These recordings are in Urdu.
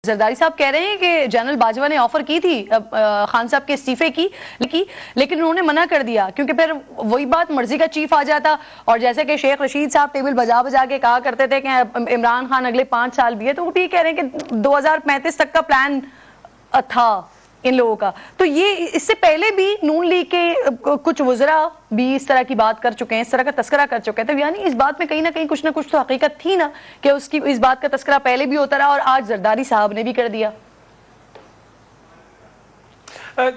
زرداری صاحب کہہ رہے ہیں کہ جنرل باجوہ نے آفر کی تھی خان صاحب کے استعفے کی لیکن انہوں نے منع کر دیا کیونکہ پھر وہی بات مرضی کا چیف آ جاتا. اور جیسے کہ شیخ رشید صاحب ٹیبل بجا کے کہا کرتے تھے کہ عمران خان اگلے 5 سال بھی ہے, تو وہ بھی کہہ رہے ہیں کہ 2035 تک کا پلان تھا ان لوگوں کا. تو یہ اس سے پہلے بھی نون لیگ کے کچھ وزراء بھی اس طرح کی بات کر چکے ہیں, اس طرح کا تذکرہ کر چکے ہیں. تو یعنی اس بات میں کہیں نہ کچھ تو حقیقت تھی نا کہ اس بات کا تذکرہ پہلے بھی ہوتا رہا اور آج زرداری صاحب نے بھی کر دیا.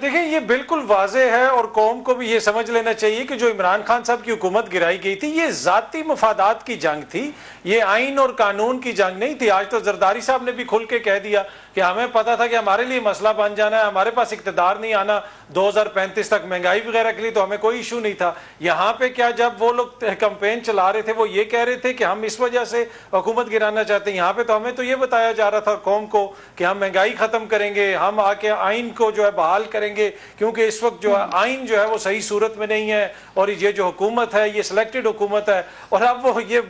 دیکھیں یہ بالکل واضح ہے اور قوم کو بھی یہ سمجھ لینا چاہیے کہ جو عمران خان صاحب کی حکومت گرائی گئی تھی یہ ذاتی مفادات کی جنگ تھی, یہ آئین اور قانون کی جنگ نہیں تھی. آج تو زرداری صاحب نے بھی کھل کے کہہ دیا کہ ہمیں پتا تھا کہ ہمارے لیے مسئلہ بن جانا ہے, ہمارے پاس اقتدار نہیں آنا 2035 تک مہنگائی وغیرہ کے لیے, تو ہمیں کوئی ایشو نہیں تھا. یہاں پہ کیا جب وہ لوگ کمپین چلا رہے تھے وہ یہ کہہ رہے تھے کہ ہم اس وجہ سے حکومت گرانا چاہتے ہیں. یہاں پہ تو ہمیں تو یہ بتایا جا رہا تھا قوم کو کہ ہم مہنگائی ختم کریں گے, ہم آ کے آئین کو جو ہے بحال کریں گے, کیونکہ اس وقت جو آئین جو ہے وہ صحیح صورت میں نہیں ہے اور یہ جو حکومت ہے یہ سلیکٹڈ حکومت ہے. اور اب وہ یہ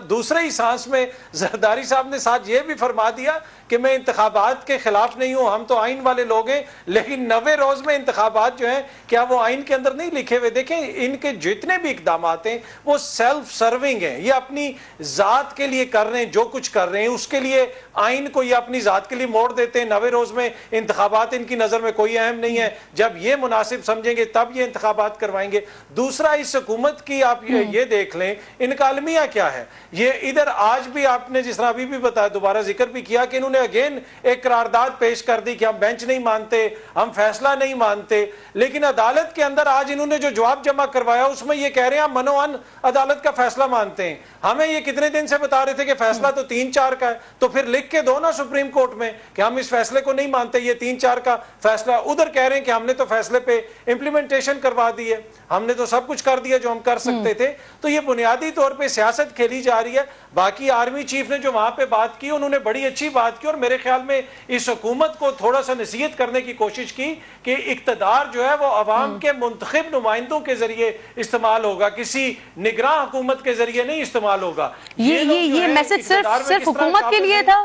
دوسرے ہی سانس میں زرداری صاحب نے ساتھ یہ بھی فرما دیا کہ میں انتخابات کے خلاف نہیں ہوں, ہم تو آئین والے لوگ ہیں, لیکن 90 روز میں انتخابات جو ہیں کیا وہ آئین کے اندر نہیں لکھے ہوئے؟ دیکھیں ان کے جتنے بھی اقدامات ہیں وہ سیلف سرونگ ہیں, یہ اپنی ذات کے لیے کر رہے ہیں, جو کچھ کر رہے ہیں اس کے لیے آئین کو یہ اپنی ذات کے لیے موڑ دیتے ہیں. 90 روز میں انتخابات ان کی نظر میں کوئی اہم نہیں ہے, جب یہ مناسب سمجھیں گے تب یہ انتخابات کروائیں گے. دوسرا اس حکومت کی آپ یہ دیکھ لیں ان کا المیہ کیا ہے. یہ ادھر آج بھی آپ نے جس طرح ابھی بھی بتایا, دوبارہ ذکر بھی کیا کہ انہوں نے اگین ایک قرارداد پیش کر دی کہ ہم بینچ نہیں مانتے, ہم فیصلہ نہیں مانتے, لیکن عدالت کے اندر آج انہوں نے جو جواب جمع کروایا اس میں یہ کہہ رہے ہیں ہم منوان عدالت کا فیصلہ مانتے ہیں. ہمیں یہ کتنے دن سے بتا رہے تھے کہ فیصلہ تو 3-4 کا ہے, تو پھر لکھ کے دو نا سپریم کورٹ میں کہ ہم اس فیصلے کو نہیں مانتے, یہ 3-4 کا فیصلہ. ادھر کہہ رہے ہیں کہ ہم نے تو فیصلے پہ امپلیمنٹیشن کروا دی ہے, ہم نے تو سب کچھ کر دیا جو ہم کر سکتے تھے. تو یہ بنیادی طور پہ سیاست کھیلی جا رہی ہے. باقی آرمی چیف نے جو وہاں پہ بات کی انہوں نے بڑی اچھی بات کی, اور میرے خیال میں اس حکومت کو تھوڑا سا نصیحت کرنے کی کوشش کی کہ اقتدار جو ہے وہ عوام کے منتخب نمائندوں کے ذریعے استعمال ہوگا, کسی نگراں حکومت کے ذریعے نہیں استعمال ہوگا. یہ میسج صرف حکومت کے لیے تھا,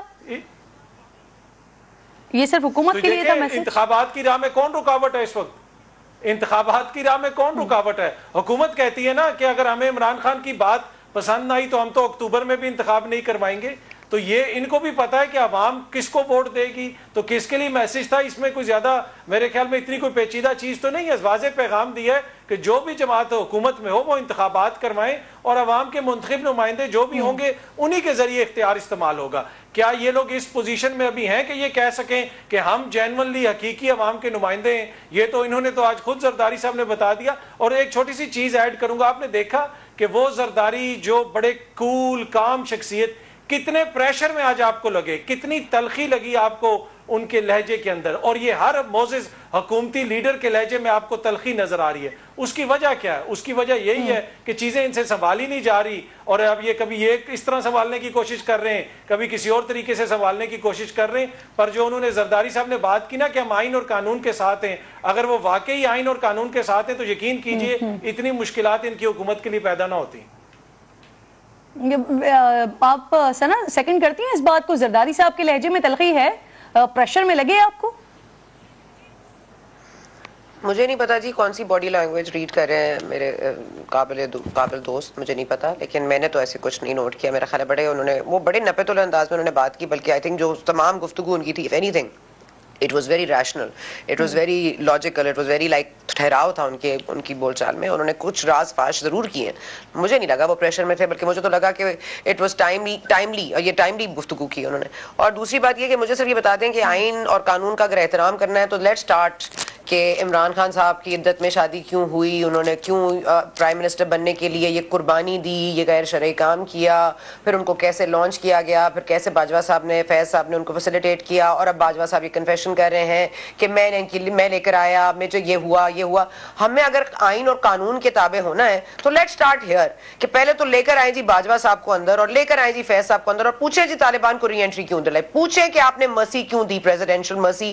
یہ صرف حکومت کے لیے تھا میسج. انتخابات کی راہ میں کون رکاوٹ ہے اس وقت؟ انتخابات کی راہ میں کون رکاوٹ ہے؟ حکومت کہتی ہے نا کہ اگر ہمیں عمران خان کی بات پسند آئی تو ہم تو اکتوبر میں بھی انتخاب نہیں کروائیں گے. تو یہ ان کو بھی پتا ہے کہ عوام کس کو ووٹ دے گی, تو کس کے لیے میسج تھا. اس میں کوئی زیادہ میرے خیال میں اتنی کوئی پیچیدہ چیز تو نہیں ہے. واضح پیغام دیا ہے کہ جو بھی جماعت حکومت میں ہو وہ انتخابات کروائیں اور عوام کے منتخب نمائندے جو بھی ہوں گے انہی کے ذریعے اختیار استعمال ہوگا. کیا یہ لوگ اس پوزیشن میں ابھی ہیں کہ یہ کہہ سکیں کہ ہم جینونلی حقیقی عوام کے نمائندے ہیں؟ یہ تو انہوں نے تو آج خود زرداری صاحب نے بتا دیا. اور ایک چھوٹی سی چیز ایڈ کروں گا, آپ نے دیکھا کہ وہ زرداری جو بڑے کول کام شخصیت, کتنے پریشر میں آج آپ کو لگے, کتنی تلخی لگی آپ کو ان کے لہجے کے اندر, اور یہ ہر معزز حکومتی لیڈر کے لہجے میں آپ کو تلخی نظر آ رہی ہے. اس کی وجہ کیا ہے؟ اس کی وجہ یہی ہے کہ چیزیں ان سے سنبھالی نہیں جا رہی, اور اب یہ کبھی یہ اس طرح سنبھالنے کی کوشش کر رہے ہیں, کبھی کسی اور طریقے سے سنبھالنے کی کوشش کر رہے ہیں. پر جو انہوں نے زرداری صاحب نے بات کی نا کہ ہم آئین اور قانون کے ساتھ ہیں, اگر وہ واقعی آئین اور قانون کے ساتھ ہیں تو یقین کیجئے اتنی مشکلات ان کی حکومت کے لیے پیدا نہ ہوتی. آپ سنا سیکنڈ کرتی ہیں اس بات کو, زرداری صاحب کے لہجے میں تلخی ہے, پریشر میں لگے آپ کو؟ مجھے نہیں پتا جی کون سی باڈی لینگویج ریڈ کر رہے ہیں میرے قابل دوست, مجھے نہیں پتا, لیکن میں نے تو ایسے کچھ نہیں نوٹ کیا. میرا خیال ہے انہوں نے وہ بڑے نپے تلے انداز میں انہوں نے بات کی, بلکہ آئی تھنک جو تمام گفتگو ان کی تھی, if anything it was very rational, it was very logical, it was very like ٹھہراؤ تھا ان کی بول چال میں. انہوں نے کچھ راز فاش ضرور کیے ہیں, مجھے نہیں لگا وہ پریشر میں تھے, بلکہ مجھے تو لگا کہ اٹ واز ٹائملی, اور یہ ٹائملی گفتگو کی انہوں نے. اور دوسری بات یہ کہ مجھے صرف یہ بتا دیں کہ آئین اور قانون کا اگر احترام کرنا ہے تو لیٹ سٹارٹ کہ عمران خان صاحب کی عدت میں شادی کیوں ہوئی, انہوں نے کیوں پرائم منسٹر بننے کے لیے یہ قربانی دی, یہ غیر شرعی کام کیا, پھر ان کو کیسے لانچ کیا گیا, پھر کیسے باجوہ صاحب نے, فیض صاحب نے ان کو فیسیلیٹیٹ کیا, اور اب باجوہ صاحب یہ کنفیشن کر رہے ہیں کہ میں لے کر آیا, میں جو یہ ہوا. ہمیں اگر آئین اور قانون کے تابع ہونا ہے تو لیٹ سٹارٹ ہیئر کہ پہلے تو لے کر آئیں جی باجوہ صاحب کو اندر, اور لے کر آئیں جی فیض صاحب کو اندر, اور پوچھیں جی طالبان کو ری انٹری کیوں دلائی, پوچھیں کہ آپ نے مرسی کیوں دی, پریزیڈینشل مرسی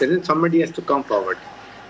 then somebody has to come forward.